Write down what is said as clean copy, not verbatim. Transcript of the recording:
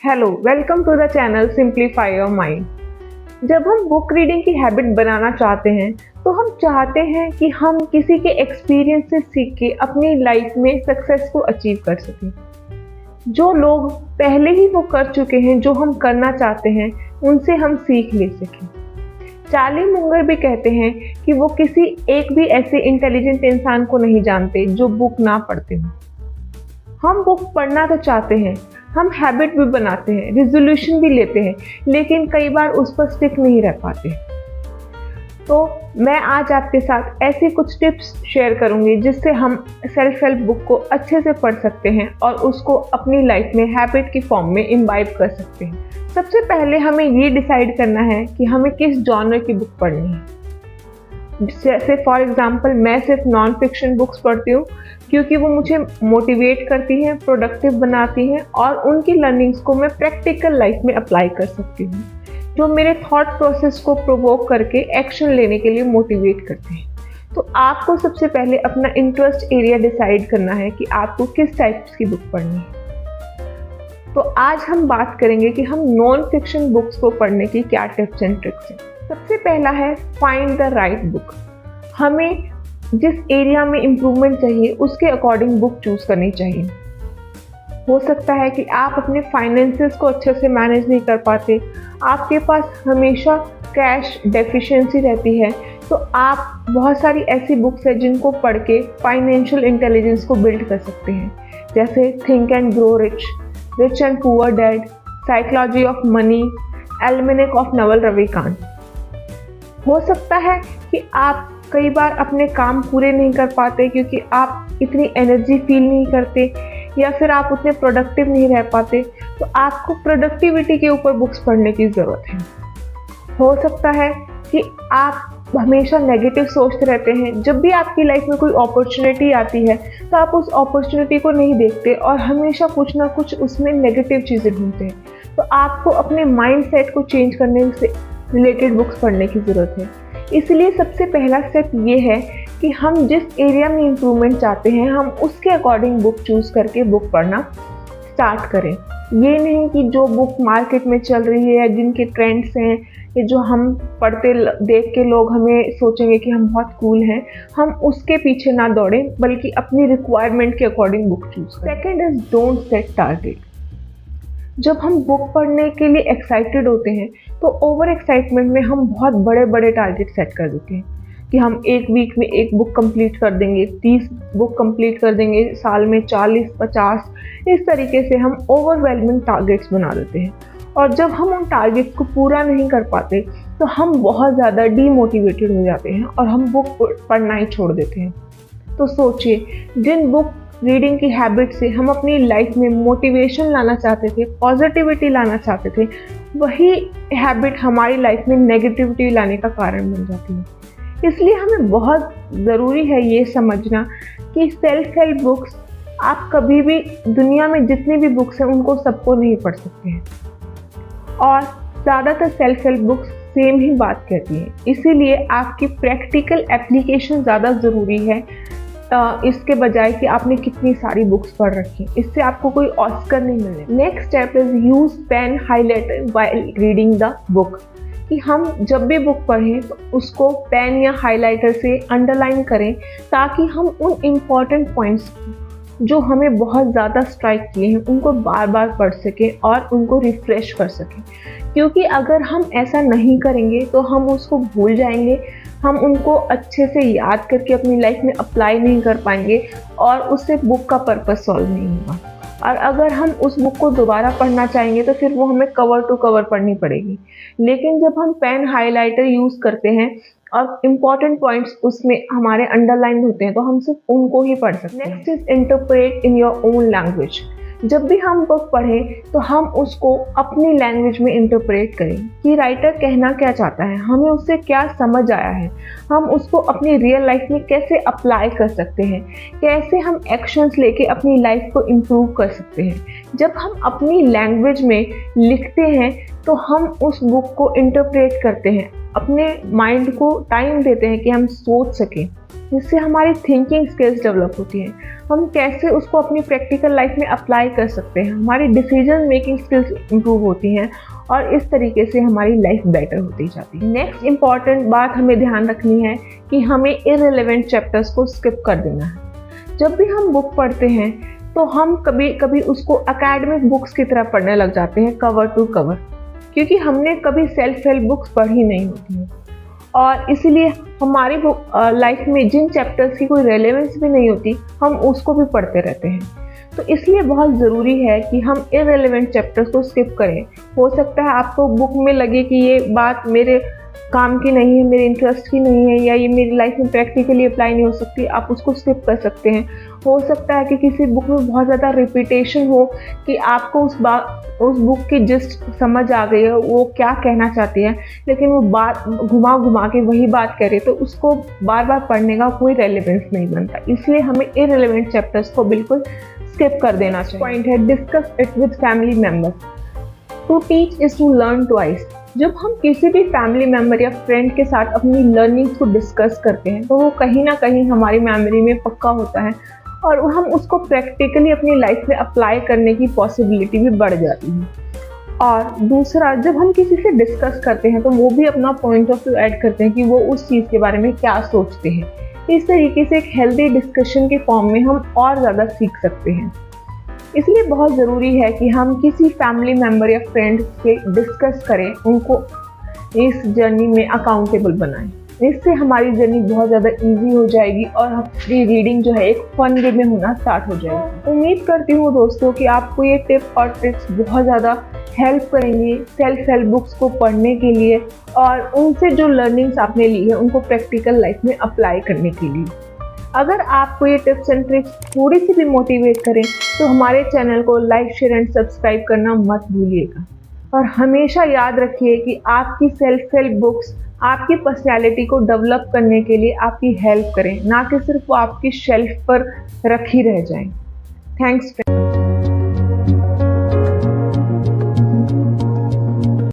Hello, welcome to the channel simplify your mind. जब हम book reading की habit बनाना चाहते हैं तो हम चाहते हैं कि हम किसी के एक्सपीरियंस से सीख के अपनी लाइफ में सक्सेस को अचीव कर सकें। जो लोग पहले ही वो कर चुके हैं जो हम करना चाहते हैं उनसे हम सीख ले सकें। चार्ली मुंगर भी कहते हैं कि वो किसी एक भी ऐसे इंटेलिजेंट इंसान को नहीं जानते जो बुक ना पढ़ते हो। हम बुक पढ़ना तो चाहते हैं, हम हैबिट भी बनाते हैं, रिजोल्यूशन भी लेते हैं, लेकिन कई बार उस पर स्टिक नहीं रह पाते। तो मैं आज आपके साथ ऐसी कुछ टिप्स शेयर करूंगी जिससे हम सेल्फ हेल्प बुक को अच्छे से पढ़ सकते हैं और उसको अपनी लाइफ में हैबिट की फॉर्म में इम्बाइब कर सकते हैं। सबसे पहले हमें ये डिसाइड करना है कि हमें किस जॉनर की बुक पढ़नी है। जैसे फॉर एग्जांपल मैं सिर्फ नॉन फिक्शन बुक्स पढ़ती हूँ क्योंकि वो मुझे मोटिवेट करती हैं, प्रोडक्टिव बनाती हैं और उनकी लर्निंग्स को मैं प्रैक्टिकल लाइफ में अप्लाई कर सकती हूँ, जो मेरे थॉट प्रोसेस को प्रोवोक करके एक्शन लेने के लिए मोटिवेट करते हैं। तो आपको सबसे पहले अपना इंटरेस्ट एरिया डिसाइड करना है कि आपको किस टाइप्स की बुक पढ़नी है। तो आज हम बात करेंगे कि हम नॉन फिक्शन बुक्स को पढ़ने की क्या टिप्स एंड ट्रिक्स हैं। सबसे पहला है फाइंड द राइट बुक। हमें जिस एरिया में इम्प्रूवमेंट चाहिए उसके अकॉर्डिंग बुक चूज करनी चाहिए। हो सकता है कि आप अपने फाइनेंसेस को अच्छे से मैनेज नहीं कर पाते, आपके पास हमेशा कैश डेफिशिएंसी रहती है, तो आप बहुत सारी ऐसी बुक्स हैं जिनको पढ़ के फाइनेंशियल इंटेलिजेंस को बिल्ड कर सकते हैं, जैसे think and grow rich, rich and poor dad, psychology of money, almanack of Naval Ravikant. हो सकता है कि आप कई बार अपने काम पूरे नहीं कर पाते क्योंकि आप इतनी एनर्जी फील नहीं करते या फिर आप उतने प्रोडक्टिव नहीं रह पाते, तो आपको प्रोडक्टिविटी के ऊपर बुक्स पढ़ने की ज़रूरत है। हो सकता है कि आप हमेशा नेगेटिव सोचते रहते हैं, जब भी आपकी लाइफ में कोई अपॉर्चुनिटी आती है तो आप उस अपॉर्चुनिटी को नहीं देखते और हमेशा कुछ ना कुछ उसमें नेगेटिव चीज़ें ढूंढते हैं। तो आपको अपने माइंड सेट को चेंज करने से रिलेटेड बुक्स पढ़ने की ज़रूरत है। इसलिए सबसे पहला स्टेप ये है कि हम जिस एरिया में इम्प्रूवमेंट चाहते हैं हम उसके अकॉर्डिंग बुक चूज़ करके बुक पढ़ना स्टार्ट करें। ये नहीं कि जो बुक मार्केट में चल रही है, जिनके ट्रेंड्स हैं, ये जो हम पढ़ते देख के लोग हमें सोचेंगे कि हम बहुत कूल हैं, हम उसके पीछे ना दौड़ें बल्कि अपनी रिक्वायरमेंट के अकॉर्डिंग बुक चूज़ करें। Second is don't set target. जब हम बुक पढ़ने के लिए एक्साइटेड होते हैं तो ओवर एक्साइटमेंट में हम बहुत बड़े बड़े टारगेट सेट कर देते हैं कि हम एक वीक में एक बुक कंप्लीट कर देंगे, 30 बुक कंप्लीट कर देंगे, साल में 40-50, इस तरीके से हम ओवरवेलमिंग टारगेट्स बना देते हैं। और जब हम उन टारगेट्स को पूरा नहीं कर पाते तो हम बहुत ज़्यादा डीमोटिवेटेड हो जाते हैं और हम बुक पढ़ना ही छोड़ देते हैं। तो सोचिए, जिन बुक रीडिंग की हैबिट से हम अपनी लाइफ में मोटिवेशन लाना चाहते थे, पॉजिटिविटी लाना चाहते थे, वही हैबिट हमारी लाइफ में नेगेटिविटी लाने का कारण बन जाती है। इसलिए हमें बहुत ज़रूरी है ये समझना कि सेल्फ हेल्प बुक्स, आप कभी भी दुनिया में जितनी भी बुक्स हैं उनको सबको नहीं पढ़ सकते हैं और ज़्यादातर सेल्फ हेल्प बुक्स सेम ही बात कहती हैं। इसीलिए आपकी प्रैक्टिकल एप्लीकेशन ज़्यादा ज़रूरी है इसके बजाय कि आपने कितनी सारी बुक्स पढ़ रखी। इससे आपको कोई ऑस्कर नहीं मिलेगा। Next step is use pen highlighter while reading the book. कि हम जब भी बुक पढ़ें तो उसको पेन या हाइलाइटर से अंडरलाइन करें ताकि हम उन इम्पॉर्टेंट पॉइंट्स जो हमें बहुत ज़्यादा स्ट्राइक किए हैं उनको बार बार पढ़ सकें और उनको रिफ्रेश कर सकें। क्योंकि अगर हम ऐसा नहीं करेंगे तो हम उसको भूल जाएंगे, हम उनको अच्छे से याद करके अपनी लाइफ में अप्लाई नहीं कर पाएंगे और उससे बुक का पर्पस सॉल्व नहीं होगा। और अगर हम उस बुक को दोबारा पढ़ना चाहेंगे तो फिर वो हमें कवर टू कवर पढ़नी पड़ेगी। लेकिन जब हम पेन हाइलाइटर यूज़ करते हैं और इम्पॉर्टेंट पॉइंट्स उसमें हमारे अंडरलाइन होते हैं तो हम सिर्फ उनको ही पढ़ सकते हैं। Next is interpret in your own language. जब भी हम बुक पढ़ें तो हम उसको अपनी लैंग्वेज में इंटरप्रेट करें कि राइटर कहना क्या चाहता है, हमें उससे क्या समझ आया है, हम उसको अपनी रियल लाइफ में कैसे अप्लाई कर सकते हैं, कैसे हम एक्शंस लेके अपनी लाइफ को इम्प्रूव कर सकते हैं। जब हम अपनी लैंग्वेज में लिखते हैं तो हम उस बुक को इंटरप्रेट करते हैं अपने माइंड को टाइम देते हैं कि हम सोच सकें, जिससे हमारी थिंकिंग स्किल्स डेवलप होती हैं। हम कैसे उसको अपनी प्रैक्टिकल लाइफ में अप्लाई कर सकते हैं, हमारी डिसीजन मेकिंग स्किल्स इंप्रूव होती हैं और इस तरीके से हमारी लाइफ बेटर होती जाती है। नेक्स्ट इम्पॉर्टेंट बात हमें ध्यान रखनी है कि हमें इररिलेवेंट चैप्टर्स को स्किप कर देना है। जब भी हम बुक पढ़ते हैं तो हम कभी कभी उसको एकेडमिक बुक्स की तरह पढ़ने लग जाते हैं, कवर टू कवर, क्योंकि हमने कभी सेल्फ हेल्प बुक्स पढ़ी नहीं होती हैं और इसीलिए हमारी लाइफ में जिन चैप्टर्स की कोई रेलेवेंस भी नहीं होती हम उसको भी पढ़ते रहते हैं। तो इसलिए बहुत ज़रूरी है कि हम इररिलेवेंट चैप्टर्स को स्किप करें। हो सकता है आपको बुक में लगे कि ये बात मेरे काम की नहीं है, मेरे इंटरेस्ट की नहीं है, या ये मेरी लाइफ में प्रैक्टिकली अप्लाई नहीं हो सकती, आप उसको स्किप कर सकते हैं। हो सकता है कि किसी बुक में बहुत ज़्यादा रिपीटेशन हो कि आपको उस बुक की जिस्ट समझ आ गई है, वो क्या कहना चाहती है, लेकिन वो बात घुमा घुमा के वही बात कह रही है, तो उसको बार बार पढ़ने का कोई रेलेवेंस नहीं बनता। इसलिए हमें इररिलेवेंट चैप्टर्स को बिल्कुल स्किप कर देना चाहिए। पॉइंट है, discuss it with family members. To teach is to learn twice. जब हम किसी भी फैमिली मेम्बर या फ्रेंड के साथ अपनी लर्निंग्स को डिस्कस करते हैं तो वो कहीं ना कहीं हमारी मेमोरी में पक्का होता है और हम उसको प्रैक्टिकली अपनी लाइफ में अप्लाई करने की पॉसिबिलिटी भी बढ़ जाती है। और दूसरा, जब हम किसी से डिस्कस करते हैं तो वो भी अपना पॉइंट ऑफ व्यू ऐड करते हैं कि वो उस चीज़ के बारे में क्या सोचते हैं। इस तरीके से एक हेल्दी डिस्कशन के फॉर्म में हम और ज़्यादा सीख सकते हैं। इसलिए बहुत ज़रूरी है कि हम किसी फैमिली मेम्बर या फ्रेंड से डिस्कस करें, उनको इस जर्नी में अकाउंटेबल बनाएं। इससे हमारी जर्नी बहुत ज़्यादा इजी हो जाएगी और हमारी रीडिंग जो है एक फन वे में होना स्टार्ट हो जाएगी। उम्मीद करती हूँ दोस्तों कि आपको ये टिप और ट्रिक्स बहुत ज़्यादा हेल्प करेंगी सेल्फ हेल्प बुक्स को पढ़ने के लिए और उनसे जो लर्निंग्स आपने ली है उनको प्रैक्टिकल लाइफ में अप्लाई करने के लिए। अगर आपको ये टिप्स एंड ट्रिक्स थोड़ी सी भी मोटिवेट करें तो हमारे चैनल को लाइक, शेयर एंड सब्सक्राइब करना मत भूलिएगा। और हमेशा याद रखिए कि आपकी सेल्फ हेल्प बुक्स आपकी पर्सनैलिटी को डेवलप करने के लिए आपकी हेल्प करें, ना कि सिर्फ वो आपकी शेल्फ पर रखी रह जाएं। थैंक्स।